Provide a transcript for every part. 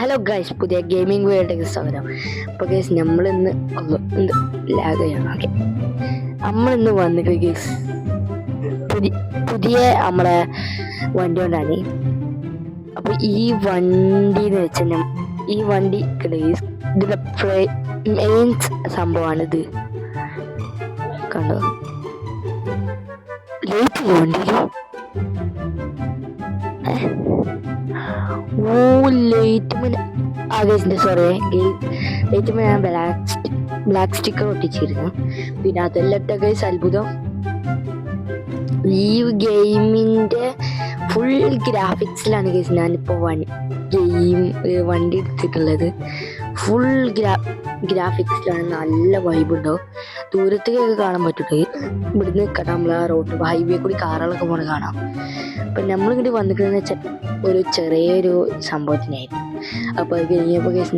Hello guys, പുതിയ gaming വേൾഡിലേക്ക് സ്വാഗതം. അപ്പോൾ ഗൈസ് നമ്മളിന്ന് ലാഗയാണ്. ഓക്കെ, നമ്മളിന്ന് വന്നിട്ട് ഗൈസ് പുതിയ നമ്മളെ വണ്ടി കൊണ്ടാണ്. അപ്പോൾ ഈ വണ്ടി എന്ന് വെച്ചാൽ ഈ വണ്ടി ഗൈസ് ഇതിൻ്റെ മെയിൻ സംഭവമാണിത്. കണ്ടോ, ലൈറ്റ് വണ്ടിയിൽ ഞാൻ ബ്ലാക്ക് സ്റ്റിക്കർ ഒട്ടിച്ചിരുന്നു. പിന്നെ അതെല്ലാം ഗൈസ് അത്ഭുതം, ഈ ഗെയിമിന്റെ ഫുൾ ഗ്രാഫിക്സിലാണ് ഗൈസ് ഞാനിപ്പോൾ വണ്ടി എടുത്തിട്ടുള്ളത്. ഫുൾ ഗ്രാഫിക്സിലാണ്. നല്ല വൈബ് ഉണ്ടാവും. ദൂരത്തേക്കൊക്കെ കാണാൻ പറ്റും. ഇവിടുന്ന് നമ്മളെ റോഡ് ഹൈവേ കൂടി കാറുകളൊക്കെ പോണ കാണാം. അപ്പം നമ്മളിങ്ങോട്ട് വന്നിട്ടുണ്ടെന്ന് വെച്ചാൽ ഒരു ചെറിയൊരു സംഭവത്തിനായിരുന്നു. അപ്പോൾ അത് കഴിഞ്ഞപ്പോൾ കേസ്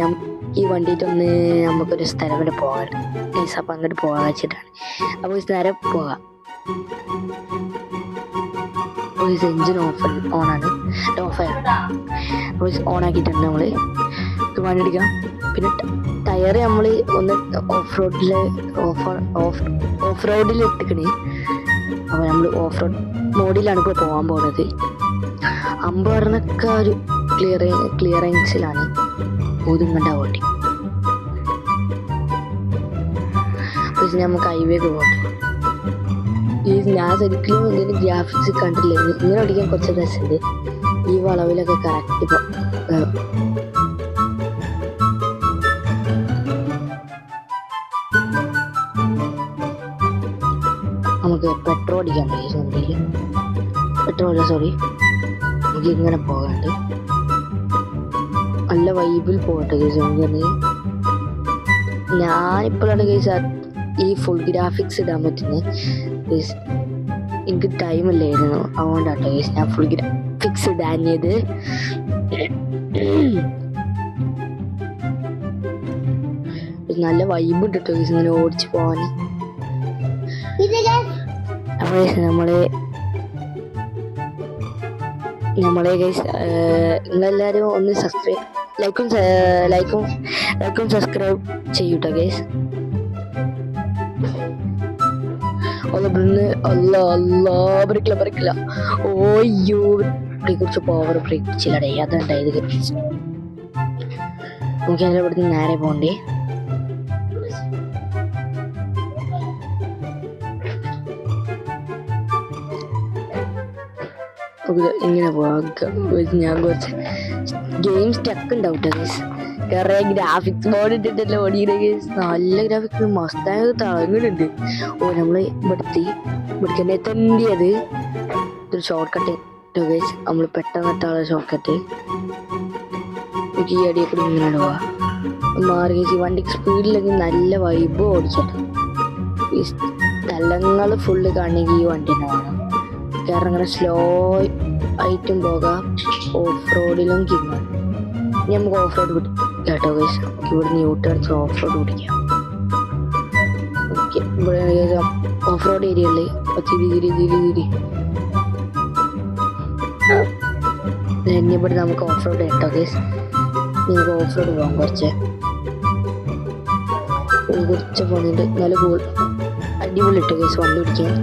ഈ വണ്ടിയിട്ടൊന്ന് നമുക്കൊരു സ്ഥലം വരെ പോകാൻ കേസ്. അപ്പം അങ്ങോട്ട് പോകാൻ വെച്ചിട്ടാണ്. അപ്പോൾ നേരെ പോകാം. എഞ്ചിൻ ഓണാണ്, ഓണാക്കിയിട്ടുണ്ട്. നമ്മൾ വണ്ടി എടുക്കാം. പിന്നെ ടയർ നമ്മൾ ഒന്ന് ഓഫ് റോഡിൽ ഇട്ടിക്കണേ. അപ്പോൾ നമ്മൾ ഓഫ് റോഡ് മോഡിലാണ് ഇപ്പോൾ പോകാൻ പോകുന്നത്. 50 ഒരു ക്ലിയറൻസിലാണ് ഒതുങ്ങണ്ട വണ്ടി. പക്ഷെ നമുക്ക് ഹൈവേക്ക് പോകട്ടെ. ഞാൻ ശരിക്കും ഇതിന് ഗ്രാഫിക്സ് കണ്ടില്ല. ഇങ്ങനെ ഓടിക്കാൻ കുറച്ച് രസമുണ്ട്. ഈ വളവിലൊക്കെ കറക്റ്റ് നമുക്ക് പെട്രോൾ അടിക്കാൻ കഴിയും. വണ്ടിയിൽ പെട്രോൾ നമുക്ക് ഇങ്ങനെ പോകാണ്ട് നല്ല വൈബിൽ പോകട്ടെ കേസ്. ഞാനിപ്പോഴാണ് കേസ് ഈ ഫുൾ ഗ്രാഫിക്സ് ഇടാൻ പറ്റുന്നത്. എനിക്ക് ടൈമില്ലായിരുന്നു, അതുകൊണ്ടാട്ടോ കേസ് ഞാൻ ഫുൾ ഗ്രാഫിക്സ് ഇടാഞ്ഞത്. നല്ല വൈബ് ഉണ്ട് കേട്ടോ കേസ് ഇങ്ങനെ ഓടിച്ച് പോവാൻ. അപ്പോൾ നമ്മളെ ഗൈസ് നിങ്ങളെല്ലാവരും ഒന്ന് ലൈക്കും സബ്സ്ക്രൈബ് ചെയ്യൂട്ടോ ഗൈസ്. ബ്രേക്കില്ല. ഓയ്യോ, കുറിച്ച് പവർ ബ്രേക്ക് പിടിച്ചില്ലടേ. അതുണ്ടായത് ഗൈസ്. നമുക്ക് അതിൽ ഇവിടുന്ന് നേരെ പോകണ്ടേ. ഇങ്ങനെ പോകാം. ഞാൻ കുറച്ച് ഗെയിം സ്റ്റക്ക് ഉണ്ടാവും ഗൈസ്. കുറേ ഗ്രാഫിക്സ് ബോർഡ് ഇട്ടിട്ടല്ലോ ഓടിയുടെ ഗൈസ്. നല്ല ഗ്രാഫിക്സ് മസ്തായ തിളങ്ങുന്നുണ്ട്. നമ്മൾ ഇവിടേക്ക് എത്തേണ്ടിയത് ഇതൊരു ഷോർട്ട് കട്ട് ഗൈസ്. നമ്മൾ പെട്ടെന്ന് എത്താനുള്ള ഷോർട്ട് കട്ട്. ഈ അടിയെ കൂടി ഇങ്ങനെ പോവാ മാറി ഗൈസ്. ഈ വണ്ടിക്ക് സ്പീഡിലെങ്കിൽ നല്ല വൈബ് ഓടിക്കട്ടെ. ഈ സ്ഥലങ്ങൾ ഫുള്ള് കാണണമെങ്കിൽ ഈ വണ്ടി തന്നെ വേണം. കാരണം അങ്ങനെ സ്ലോ ആയിട്ടും പോകാം, ഓഫ് റോഡിലും കിങ്ങാം. ഇനി നമുക്ക് ഓഫ് റോഡ് കേട്ടോ ഗൈസ്. ഇവിടുന്ന് യൂട്ടേൺസ് ഓഫ് റോഡ് പിടിക്കാം. ഓക്കെ, ഇവിടെ ഓഫ് റോഡ് ഏരിയ ഉള്ളത്. ഇനി ഇവിടെ നമുക്ക് ഓഫ് റോഡ് കേട്ടോ ഗൈസ്. നമുക്ക് ഓഫ് റോഡ് പോകാം. കുറച്ച് പോകുന്നുണ്ട്. നല്ല അടിപൊളി ഇട്ടോ ഗൈസ് വണ്ടി പിടിക്കാൻ.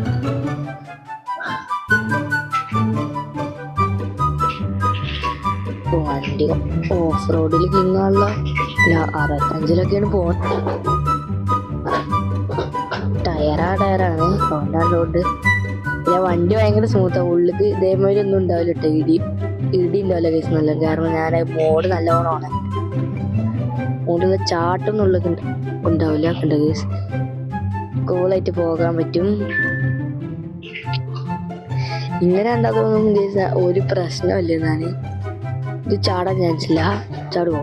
വണ്ടി ഓഫ് റോഡിൽ കിങ്ങാനുള്ള 65ലൊക്കെയാണ് പോകുന്നത്. ടയറാണ് അതുകൊണ്ടാണ് റോഡ്. പിന്നെ വണ്ടി ഭയങ്കര സ്മൂത്താണ്. ഉള്ളിക്ക് ഇതേമാതിരി ഒന്നും ഉണ്ടാവില്ല കേട്ടോ. ഇടി ഉണ്ടാവില്ല കേസ് നല്ല. കാരണം ഞാൻ മോഡ് നല്ലോണമാണ്. മോഡിൽ ചാട്ടൊന്നും ഉള്ളിൽ ഉണ്ടാവില്ല കണ്ട കേസ്. കൂളായിട്ട് പോകാൻ പറ്റും. ഇങ്ങനെ ഉണ്ടാകുന്ന കേസ് ഒരു പ്രശ്നമല്ലേ. ഞാൻ ഇത് ചാടാൻ ചാൻസ് ഇല്ല. ചാടുവോ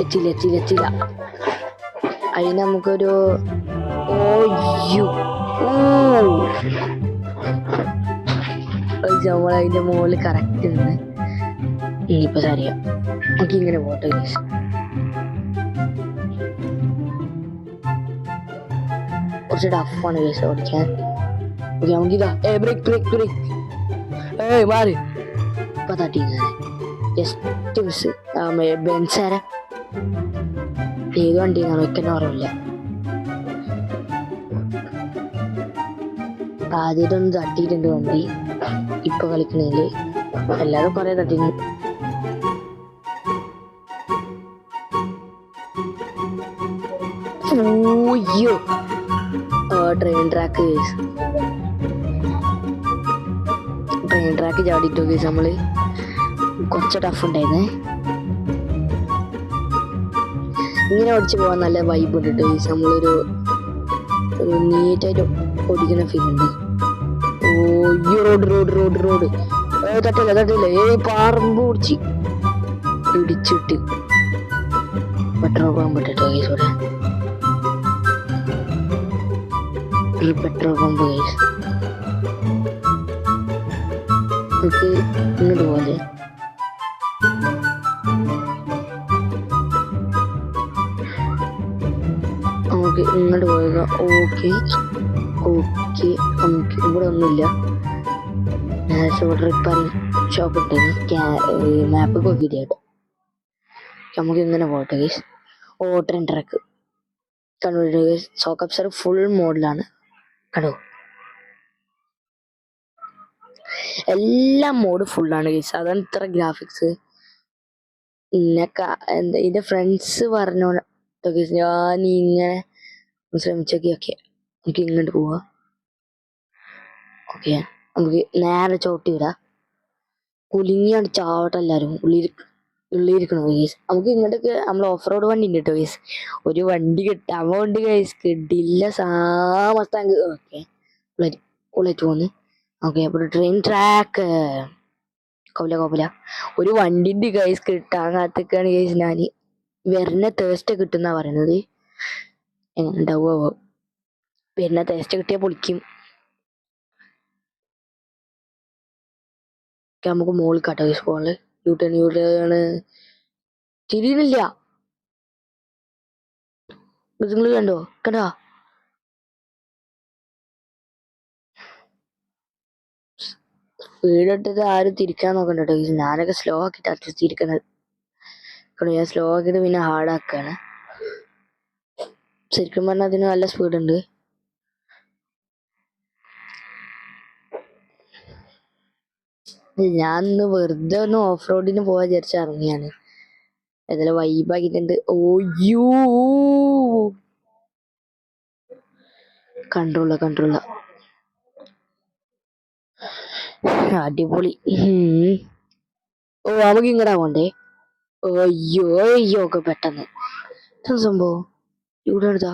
എത്തില്ല. അതിന് നമുക്കൊരു നമ്മളതിന്റെ മുകളിൽ കറക്റ്റ് നിന്ന് ഇനിയിപ്പോ അറിയാം. നമുക്ക് ഇങ്ങനെ പോട്ടെ ഗൈസ്. കുറച്ച് ടഫാണ് ഗൈസ് ഓടിക്കാൻ. നമുക്കിതാ ബ്രേക്ക് മാറി. ഇപ്പൊ തട്ടി ജസ്റ്റ് മിസ്. ബെൻസാര ഏത് വണ്ടിന്നാണ് ഒക്കെന്നെ ഓർമ്മയില്ല. ആദ്യമായിട്ടൊന്ന് തട്ടിയിട്ടുണ്ട് വണ്ടി ഇപ്പൊ കളിക്കണേല്, അല്ലാതെ കൊറേ തട്ടിയിട്ടുണ്ട്. ഓയ്യോ ട്രെയിൻ ട്രാക്ക് ചാടിട്ടോ കേസ്. നമ്മള് കുറച്ച് ടഫ് ഉണ്ടായിരുന്നേ. ഇങ്ങനെ ഓടിച്ചു പോവാൻ നല്ല വൈബ് ഉണ്ട് കേട്ടോ കേസ്. നമ്മളൊരു നീറ്റായിട്ട് ഓടിക്കുന്ന ഫീൽ ഉണ്ട്. ഓയ്യോ റോഡ് തട്ടില്ല പാറമ്പ് ഓടിച്ച് ഇടിച്ചിട്ട് പെട്രോൾ പമ്പ് ഇട്ടോ കേസ്. ഇവിടെ പെട്രോൾ പമ്പ് കേസ്. നമുക്ക് ഇങ്ങോട്ട് പോലെ നമുക്ക് ഇങ്ങോട്ട് പോവുക. ഓക്കെ നമുക്ക് ഇവിടെ ഒന്നുമില്ല. ഇവിടെ റിപ്പയറിംഗ് ഷോപ്പ് ഉണ്ടെങ്കിൽ മാപ്പ് നോക്കിയിട്ട് കേട്ടോ. നമുക്ക് ഇങ്ങനെ പോകട്ടെ ഗൈസ്. ട്രെയിൻ ട്രാക്ക് കണ്ടു. സോക്കപ്സർ ഫുൾ മോഡിലാണ് കണ്ടോ. എല്ലാ മോഡ് ഫുള്ളാണ് ഗൈസ്. അതാണ് ഇത്ര ഗ്രാഫിക്സ്. എന്താ എന്റെ ഫ്രണ്ട്സ് പറഞ്ഞോ ഞാൻ ഇങ്ങനെ ശ്രമിച്ചോക്കെ. ഓക്കെ നമുക്ക് ഇങ്ങോട്ട് പോവാ. ഓക്കെ നമുക്ക് നേരെ ചോട്ടി വിടാം. കുലുങ്ങിയാണ് ചാവട്ടെ എല്ലാരും. ഉള്ളിരിക്കണോ ഗൈസ്. നമുക്ക് ഇങ്ങോട്ടൊക്കെ നമ്മൾ ഓഫ് റോഡ് വണ്ടി ഉണ്ട് കേട്ടോ ഗൈസ്. ഒരു വണ്ടി കിട്ടാൻ വേണ്ടി ഗൈസ് കിട്ടില്ല സാമസ്താങ്ക്. ഓക്കെ ഉള്ളേറ്റ് പോന്ന്. ഓക്കെ അപ്പോൾ ട്രെയിൻ ട്രാക്ക് കോപ്പല ഒരു വണ്ടിന്റെ ഗൈസ് കിട്ടാൻ കാത്തിക്കാണ് ഗൈസ്. ഞാൻ വരുന്ന തേഴ്സ്റ്റ് കിട്ടുന്ന പറയുന്നത്. എങ്ങനെ ഉണ്ടാവുമോ വരുന്ന തേഴ്സ്റ്റ് കിട്ടിയാൽ പൊളിക്കും. നമുക്ക് മോളിൽ കാട്ടോ ഗൈസ്. പോള് യൂട്ടേണ് തിരിയുന്നില്ല. നിങ്ങൾ കണ്ടോ സ്പീഡ് ഇട്ടിട്ട് ആരും തിരിക്കാൻ നോക്കണ്ട കേട്ടോ. ഞാനൊക്കെ സ്ലോ ആക്കിട്ട് തിരിക്കണത്. ഞാൻ സ്ലോ ആക്കിയിട്ട് പിന്നെ ഹാർഡ് ആക്കാണ്. ശരിക്കും പറഞ്ഞാൽ അതിന് നല്ല സ്പീഡ് ഉണ്ട്. ഞാൻ ഇന്ന് വെറുതെ ഒന്ന് ഓഫ് റോഡിന് പോവാ വിചാരിച്ച ഇറങ്ങിയാണ്. ഏതായാലും വൈബാക്കിട്ടുണ്ട്. ഓയ്യോ കൺട്രോള അടിപൊളി. നമുക്ക് ഇങ്ങടാ പോണ്ടേ. അയ്യോ ഒക്കെ പെട്ടെന്ന് സംഭവം ഇവിടെ എടുത്താ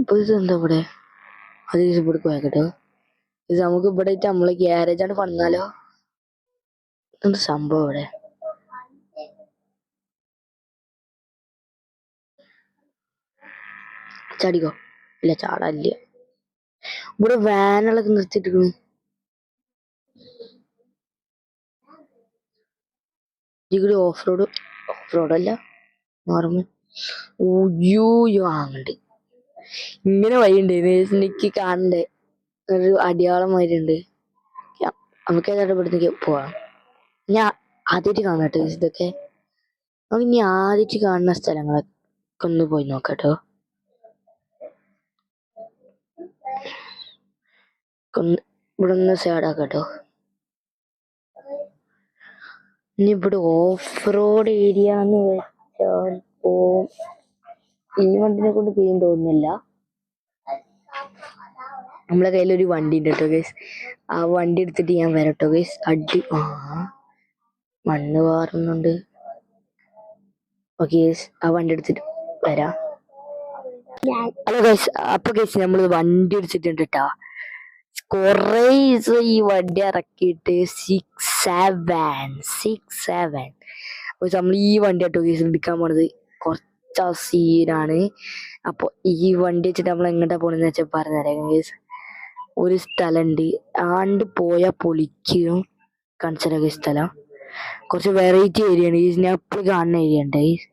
ഇപ്പൊ ഇതെന്താ ഇവിടെ. അത് ഇവിടെ പോയാക്കട്ടോ. ഇത് നമുക്ക് ഇവിടെ നമ്മളെ ഗ്യാരേജാണ് പണിന്നാലോ. എന്ത് സംഭവം ഇവിടെ. ചാടിക്കോ. ഇല്ല ചാടാനില്ല. ഇവിടെ വാനുകളൊക്കെ നിർത്തിയിട്ടിരിക്കുന്നു. ഇവിടെ ഓഫ് റോഡല്ല നോർമൽ. ഓയ്യോ അങ്ങണ്ട് ഇങ്ങനെ വഴിയുണ്ട്. എനിക്ക് കാണണ്ടേ ഒരു അടിയാളം മാതിരിണ്ട്. നമുക്ക് ഏതാണ്ട് ഇവിടുന്ന് പോവാം. ഞാൻ ആദ്യമായിട്ട് കാണാട്ടോ ഇതൊക്കെ. നമുക്ക് ഇനി ആദ്യമായിട്ട് കാണുന്ന സ്ഥലങ്ങളൊക്കെ ഒന്ന് പോയി നോക്കാട്ടോ. ഇവിടെ ഒന്ന് സൈഡാക്കാട്ടോ. ഇനി ഇവിടെ ഓഫ് റോഡ് ഏരിയ എന്ന് വെച്ചാൽ ഈ വണ്ടിനെ കൊണ്ട് ചെയ്യാൻ തോന്നുന്നില്ല. നമ്മളെ കയ്യിലൊരു വണ്ടി ഉണ്ട് കേട്ടോ ഗൈസ്. ആ വണ്ടി എടുത്തിട്ട് ഞാൻ വരട്ടോ ഗൈസ്. മണ്ണ് പാറുന്നുണ്ട്. ഓക്കെ ഗൈസ് ആ വണ്ടി എടുത്തിട്ട് വരാം. Hello guys. അപ്പൊ ഗൈസ് നമ്മൾ വണ്ടി എടുത്തിട്ടുണ്ട് കേട്ടോ. കൊറേ ഈ വണ്ടി ഇറക്കിയിട്ട് 6-7 നമ്മൾ ഈ വണ്ടി കേട്ടോ ഗൈസ് എടുക്കാൻ പോണത്. കുറച്ച് സീനാണ്. അപ്പൊ ഈ വണ്ടി വെച്ചിട്ട് നമ്മൾ എങ്ങോട്ടാ പോണെന്ന് വെച്ചാൽ പറഞ്ഞുതരാം ഗൈസ്. ഒരു സ്ഥലമുണ്ട് ആണ്ട് പോയാൽ പൊളിക്കും. കാണിച്ചാലൊക്കെ സ്ഥലം കുറച്ച് വെറൈറ്റി ഏരിയ ആണ് ഗൈസ്. ഞാൻ എപ്പോഴും കാണുന്ന ഏരിയ ഉണ്ട് ഗൈസ്.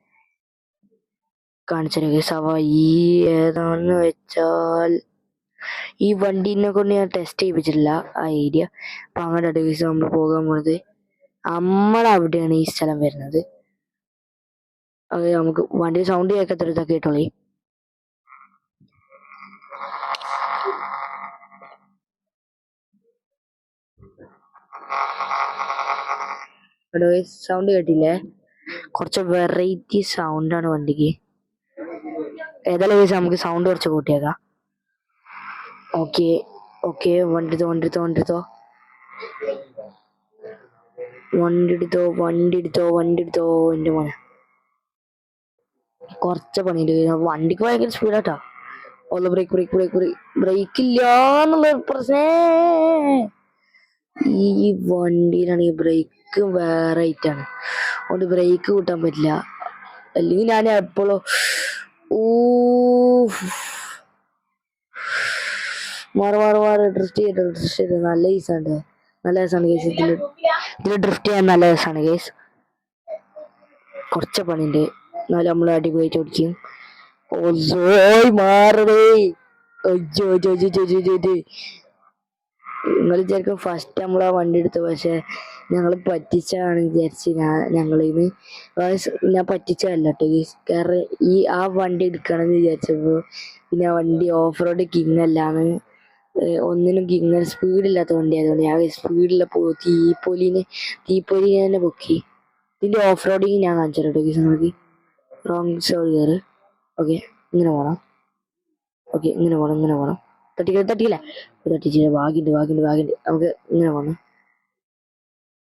കാണിച്ചാലൊക്കെ സവ ഈ ഏതാന്ന് വെച്ചാൽ ഈ വണ്ടീനെ കൊണ്ട് ഞാൻ ടെസ്റ്റ് ചെയ്യിപ്പിച്ചിട്ടില്ല ആ ഏരിയ. അപ്പൊ അങ്ങോട്ട് ഗൈസ് നമ്മൾ പോകാൻ പോണത്. നമ്മളവിടെയാണ് ഈ സ്ഥലം വരുന്നത്. അത് നമുക്ക് വണ്ടി സൗണ്ട് കേൾക്കത്തില്ല, കേട്ടോളി. സൗണ്ട് കേട്ടില്ലേ? കുറച്ച് വെറൈറ്റി സൗണ്ടാണ് വണ്ടിക്ക്. ഏതായാലും ഗൈസ് നമുക്ക് സൗണ്ട് കുറച്ച് കൂട്ടിയേക്കാം. ഓക്കെ ഓക്കെ, വണ്ടി എടുത്തോ. എന്റെ മോനെ കുറച്ച് പണിയുണ്ട്. വണ്ടിക്ക് ഭയങ്കര സ്പീഡാട്ടാ. ഒന്ന് ബ്രേക്ക് ഇല്ലാന്നുള്ള പ്രശ്നേ. ഈ വണ്ടിയിലാണെങ്കിൽ ബ്രേക്ക് വേറെ ആയിട്ടാണ്, അതുകൊണ്ട് ബ്രേക്ക് കൂട്ടാൻ പറ്റില്ല. അല്ലെങ്കിൽ ഞാൻ എപ്പോഴും മാറി ഡ്രിഫ്റ്റ് ചെയ്ത് നല്ല രസമാണ് കേസ്. ഇതിൽ ഡ്രിഫ്റ്റ് ചെയ്യാൻ നല്ല രസമാണ് കേസ്. കുറച്ച് പണിയുണ്ട്, എന്നാലും നമ്മൾ അടിപൊളിയായിട്ട് ഓടിക്കും. മാറടേ. നിങ്ങൾ വിചാരിക്കും ഫസ്റ്റ് നമ്മൾ ആ വണ്ടി എടുത്തു, പക്ഷെ ഞങ്ങൾ പറ്റിച്ചാണ് വിചാരിച്ച് ഞങ്ങളിന്ന് ഞാൻ പറ്റിച്ചതല്ല കേട്ടോ. കാരണം ആ വണ്ടി എടുക്കണമെന്ന് വിചാരിച്ചപ്പോ പിന്നെ ആ വണ്ടി ഓഫ് റോഡ് കിങ് അല്ലാന്ന്, ഒന്നിനും കിങ് സ്പീഡില്ലാത്ത വണ്ടി ആയതുകൊണ്ട് ഞാൻ സ്പീഡില്ല തീപ്പൊലിനെ തന്നെ പൊക്കി. ഇതിന്റെ ഓഫ് റോഡിങ് ഞാൻ കാണിച്ചു കേട്ടോ നിങ്ങൾക്ക്. റോങ് സൈഡ് കയറ്. ഓക്കെ, ഇങ്ങനെ പോണം. ഇങ്ങനെ പോണം. തട്ടിക്കില്ല. ഭാഗ്യണ്ട്. നമുക്ക് ഇങ്ങനെ പോണം.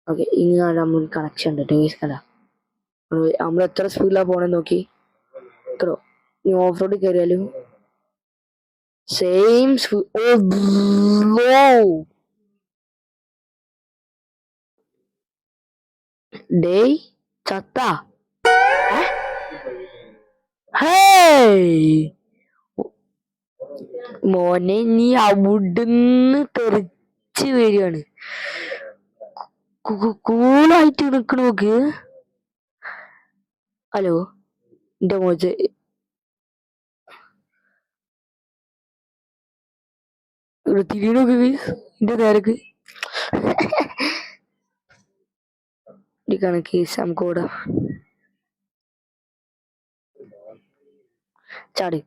ഓക്കെ, ഇങ്ങനെ നമുക്ക് കണക്ഷൻ ഉണ്ട് കേട്ടോ. കണ്ട നമ്മൾ എത്ര സ്പീഡിലാണ് പോണെന്ന് നോക്കി. കേട്ടോ, ഈ ഓഫ് റോഡ് കയറിയാലും സെയിം ഡേ ചത്ത. മോനെ നീ അവിടുന്ന് തെറിച്ച് വരികയാണ്. കൂളായിട്ട് നിക്കണ നോക്ക്. ഹലോ എന്റെ മോച്ച് തിരിയണോക്ക് എന്റെ നേരക്ക് കേസ്. നമുക്ക് ഓടാ. ചാടി.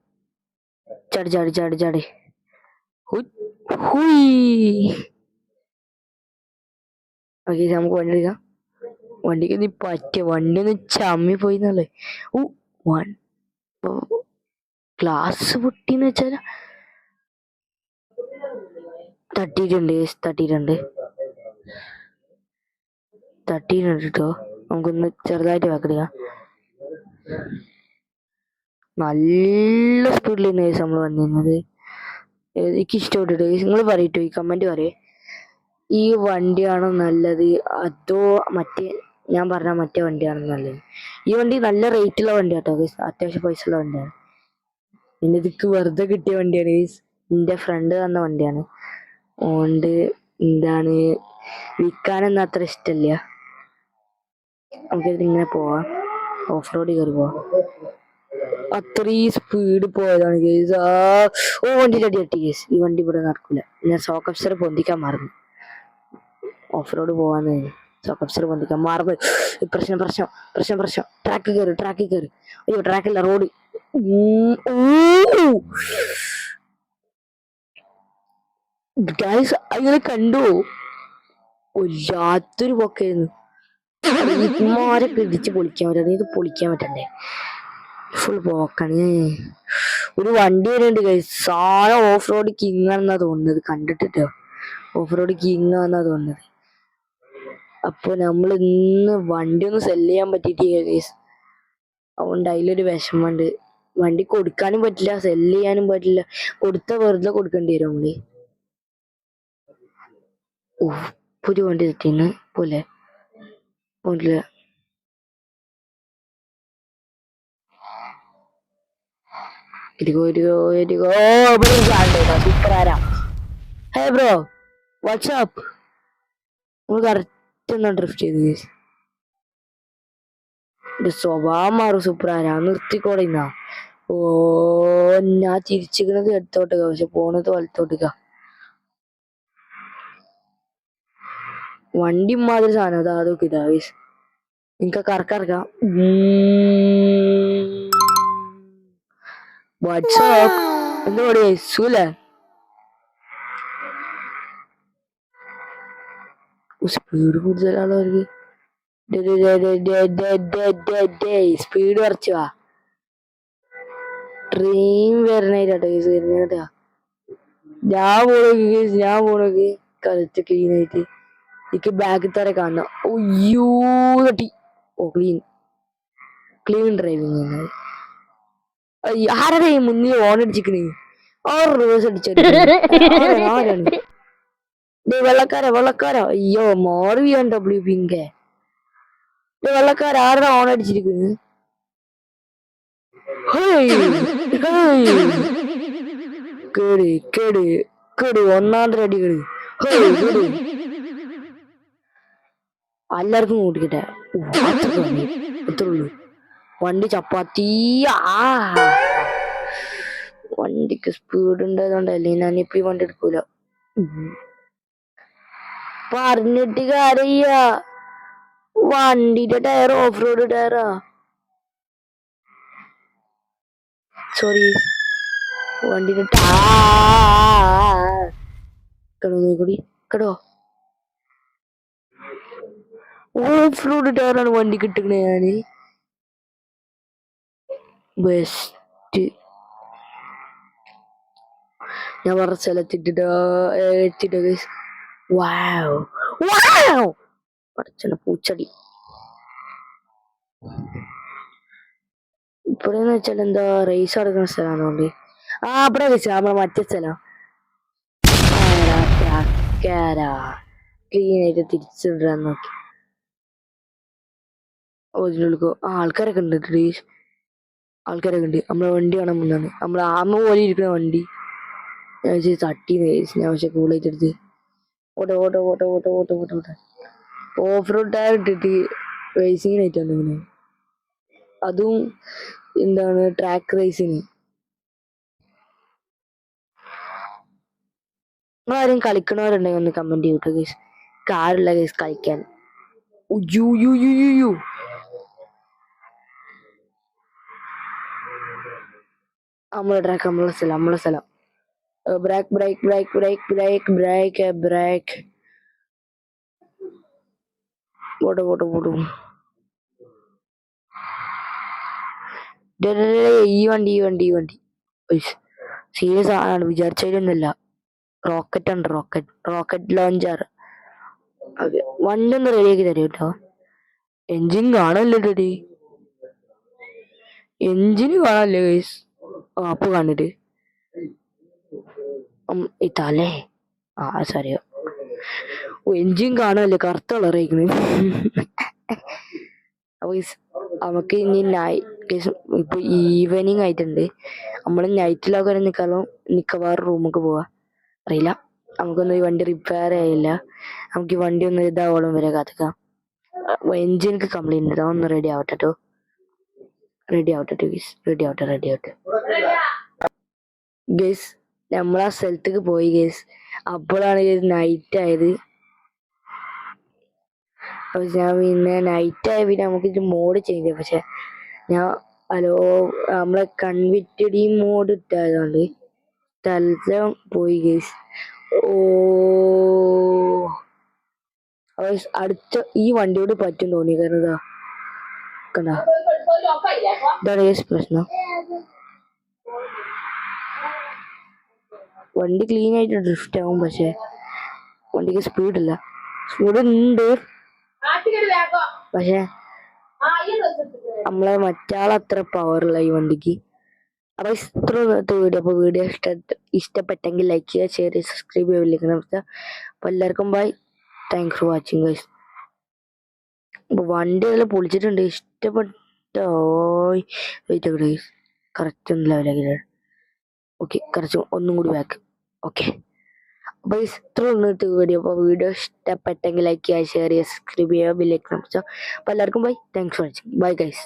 ഓക്കെ, നമുക്ക് വണ്ടി എടുക്കാം. വണ്ടിക്ക് നീ പറ്റിയ വണ്ടി ഒന്ന് ചമ്മി പോയിന്നല്ലേ. ഗ്ലാസ് പൊട്ടിന്ന് വെച്ചാല് തട്ടിയിട്ടുണ്ട് കേട്ടോ. നമുക്കൊന്ന് ചെറുതായിട്ട് വാക്കെടുക്കാം. നല്ല സ്പീഡിൽ നമ്മൾ വന്നിരുന്നത്. എനിക്ക് ഇഷ്ടപ്പെട്ടു. നിങ്ങൾ പറയട്ടോ, ഈ കമന്റ് പറയേ, ഈ വണ്ടിയാണോ നല്ലത് അതോ ഞാൻ പറഞ്ഞ മറ്റേ വണ്ടിയാണോ നല്ലത്? ഈ വണ്ടി നല്ല റേറ്റുള്ള വണ്ടി കേട്ടോ, അത്യാവശ്യം പൈസ ഉള്ള വണ്ടിയാണ്. പിന്നെ ഇതൊക്കെ വെറുതെ കിട്ടിയ വണ്ടിയാണ്. എന്റെ ഫ്രണ്ട് തന്ന വണ്ടിയാണ്, അതുകൊണ്ട് എന്താണ് വിൽക്കാനൊന്നും അത്ര ഇഷ്ടല്ല. നമുക്കിത് ഇങ്ങനെ പോവാം, ഓഫ് റോഡ് കയറി പോവാം. അത്രയും സ്പീഡ് പോയതാണ് കേസ്. വണ്ടിയുടെ അടി തട്ടി കേസ്. ഈ വണ്ടി ഇവിടെ നടക്കില്ല. ഞാൻ സോക്കപ്സർ പൊന്തിക്കാൻ മറന്നു. ഓഫ് റോഡ് പോവാന്ന് സോക്കപ്സർ പൊന്തിക്കാൻ മറന്നു. പ്രശ്നം. ട്രാക്കിൽ കയറി. അയ്യോ, ട്രാക്കില്ല, റോഡ്. അങ്ങനെ കണ്ടു. വല്ലാത്തൊരു പൊക്കായിരുന്നു. പിടിച്ച് പൊളിക്കാൻ പറ്റാ, ഇത് പൊളിക്കാൻ പറ്റണ്ടേ. ഫുൾ പോക്കാണ്. ഒരു വണ്ടി വരുന്നുണ്ട് ഗൈസ്. സാധനം ഓഫ് റോഡ് കിങ് ആണെന്നാ തോന്നുന്നത്. കണ്ടിട്ടോ, ഓഫ് റോഡ് കിങ് ആണെന്നാ തോന്നുന്നത്. അപ്പൊ നമ്മൾ ഇന്ന് വണ്ടി ഒന്ന് സെല് ചെയ്യാൻ പറ്റിയിട്ടില്ല ഗൈസ്. അതുകൊണ്ട് അതിലൊരു വിഷമമുണ്ട്. വണ്ടി കൊടുക്കാനും പറ്റില്ല, സെല് ചെയ്യാനും പറ്റില്ല. വെറുതെ കൊടുക്കേണ്ടി വരും നമ്മള്. പുതിയ വണ്ടി തെറ്റിന്ന് പോലെ പോയില്ല. ഹേ ബ്രോ, വാട്സ്ആപ്പ്. കറക്റ്റ് എന്നാ ഡ്രിഫ്റ്റ് ചെയ്ത് സ്വഭാവം മാറും. സൂപ്പറാരാ, നിർത്തിക്കോടെ. ഓ ഞാൻ തിരിച്ചിക്കണത് എടുത്തോട്ടുക പക്ഷെ പോണത് വലത്തോട്ടുക. വണ്ടി മാതിരി സാധനം അതാ അതൊക്കെ ഇതാ നിങ്ങക്ക് കറക്കാം. വാട്സാപ്പ് എന്താ പറയുക സുല സ്പീഡ് കൂടുതലാണ് അവർക്ക്. സ്പീഡ് കുറച്ചുവാ. ട്രെയിൻ വരണായിട്ടോ വരുന്നേട്ടാ. ഞാൻ പോണക്ക് കളിച്ച് ക്ലീൻ ആയിട്ട് എനിക്ക് ബാക്കിൽ തറ കാണണം. ഒയ്യോ തട്ടി. ഓ ക്ലീൻ ഡ്രൈവിങ്. ആരുടെ മുന്നിൽ ഓൺ അടിച്ചിക്കണ്. റിവേഴ്സ് ആരാണ് വെള്ളക്കാരാ അയ്യോ മോർ BMW പിങ്കെ വെള്ളക്കാര ആരുടെ ഓൺ അടിച്ചിരിക്കുന്നു. കേട് കേട് കേട് ഒന്നാമത്തെ അടി കേട് എല്ലാവർക്കും കൂട്ടിക്കിട്ടെ. എത്ര ഉള്ളു വണ്ടി ചപ്പാത്തി. വണ്ടിക്ക് സ്പീഡ് ഉണ്ടായതുകൊണ്ടല്ലേ ഞാനിപ്പോ ഈ വണ്ടി എടുക്കൂല. പറഞ്ഞിട്ട് കാര്യ വണ്ടിയുടെ ടയർ ഓഫ് റോഡ് ടയറാ. സോറി വണ്ടിയുടെ കൂടി കേട്ടോ ഓഫ് റോഡ് ടയറാണ് വണ്ടി കിട്ടുന്നത്. ഞാന് ബെസ്റ്റ് ഞാൻ പറഞ്ഞ സ്ഥലത്തിട്ടിട്ട് വാവ് വാവ് പഠിച്ചന പൂച്ചടി. ഇപ്പഴെന്ന് വെച്ചാൽ എന്താ റേസ് നടക്കുന്ന സ്ഥലമാണോണ്ട് അവിടെ വെച്ചാ നമ്മളെ മറ്റേ സ്ഥലം ക്ലീൻ ആയിട്ട് തിരിച്ചിടാൻ നോക്കി. ആൾക്കാരൊക്കെ ഉണ്ട്. ആൾക്കാരൊക്കെ ഉണ്ട്. നമ്മളെ വണ്ടി കാണാൻ മുന്നാണ് നമ്മളെ ആമ പോലെ ഇരിക്കുന്ന വണ്ടി. ഞാൻ തട്ടി ഞാൻ പക്ഷെ കൂളായിട്ട് എടുത്ത് ഓട്ടോ ഓഫ് റോഡ് ടയർ ഇട്ടിട്ട് റേസിങ്ങിനായിട്ട് വന്നിങ്ങനെ. അതും എന്താണ് ട്രാക്ക് റേസിങ്. ആരും കളിക്കണവരുണ്ടെങ്കിൽ ഒന്ന് കമന്റ് ചെയ്യൂട്ടോ ഗൈസ്. കാറുള്ള ഗൈസ് കളിക്കാൻ. നമ്മളെ ട്രാക്ക് നമ്മളെ സ്ഥലം ബ്രേക്ക് പോട്ടെ. ഈ വണ്ടി സീരിയസ് ആണ് വിചാരിച്ചതിലൊന്നുമല്ല. Rocket launcher. അതെ വണ്ടി ഒന്ന് റെഡിയാക്കി തരും കേട്ടോ. എൻജിൻ കാണല്ലേ റെഡി. എൻജിന് കാണല്ലേ ഗൈസ്. അപ്പൊ കണ്ടിട്ട് ഇതല്ലേ സറിയോ എൻജിൻ കാണല്ലേ കറുത്ത കളറായിക്കണ്. നമുക്ക് ഇനി ഇപ്പൊ ഈവനിങ് ആയിട്ടുണ്ട്. നമ്മള് നൈറ്റിലൊക്കെ മിക്കവാറും റൂമൊക്കെ പോവാ. അറിയില്ല നമുക്കൊന്നും ഈ വണ്ടി റിപ്പയർ ആയില്ല. നമുക്ക് ഈ വണ്ടി ഒന്ന് ഇതാവോളം വരെ കാത്തിക്കാം. എൻജിനൊക്കെ കംപ്ലൈന്റ് ഉണ്ട്. ഒന്ന് റെഡി ആവട്ടെ ഗേസ്. നമ്മളാ സ്ഥലത്തേക്ക് പോയി ഗേസ്. അപ്പോഴാണ് നൈറ്റ് ആയത്. അപ്പൊ ഞാൻ പിന്നെ നൈറ്റ് ആയ പിന്നെ നമുക്ക് ഇത് മോഡ് ചേഞ്ച് ചെയ്യാം. പക്ഷെ ഞാൻ നമ്മളെ കൺവിറ്റഡി മോഡ് ഇട്ടായതുകൊണ്ട് സ്ഥലം പോയി ഗേസ്. അടുത്ത ഈ വണ്ടിയോട് പറ്റും തോന്നി. കാരണം ഇതാണ് ഗേസ് പ്രശ്നം. വണ്ടി ക്ലീൻ ആയിട്ട് ഡ്രിഫ്റ്റ് ആവും. പക്ഷെ വണ്ടിക്ക് സ്പീഡ് ഉണ്ട്. പക്ഷെ നമ്മളെ മറ്റാളത്ര പവറുള്ള ഈ വണ്ടിക്ക്. അപ്പൊ ഇത്ര വീഡിയോ. അപ്പൊ വീഡിയോ ഇഷ്ടപ്പെട്ടെങ്കിൽ ലൈക്ക് ചെയ്യുക, ഷെയർ ചെയ്യുക, സബ്സ്ക്രൈബ് ചെയ്യുക. അപ്പൊ എല്ലാവർക്കും bye. Thanks for watching guys. അപ്പൊ വണ്ടി എല്ലാം പൊളിച്ചിട്ടുണ്ട്. ഇഷ്ടപ്പെട്ടോ കറക്റ്റ് ഒന്ന് ലെവലാക്കി. ഓക്കെ കറച്ച് ഒന്നും കൂടി ബാക്ക്. ഓക്കെ അപ്പൊ ഇത്ര ഒന്നിട്ട് വീഡിയോ. അപ്പൊ വീഡിയോ ഇഷ്ടപ്പെട്ടെങ്കിൽ ലൈക്ക് ചെയ്യുക, ഷെയർ ചെയ്യുക, സബ്സ്ക്രൈബ് ചെയ്യുക, ബെല്ലൈക്കൺ അമർത്തുക. അപ്പൊ എല്ലാവർക്കും bye. Thanks for watching. Bye guys.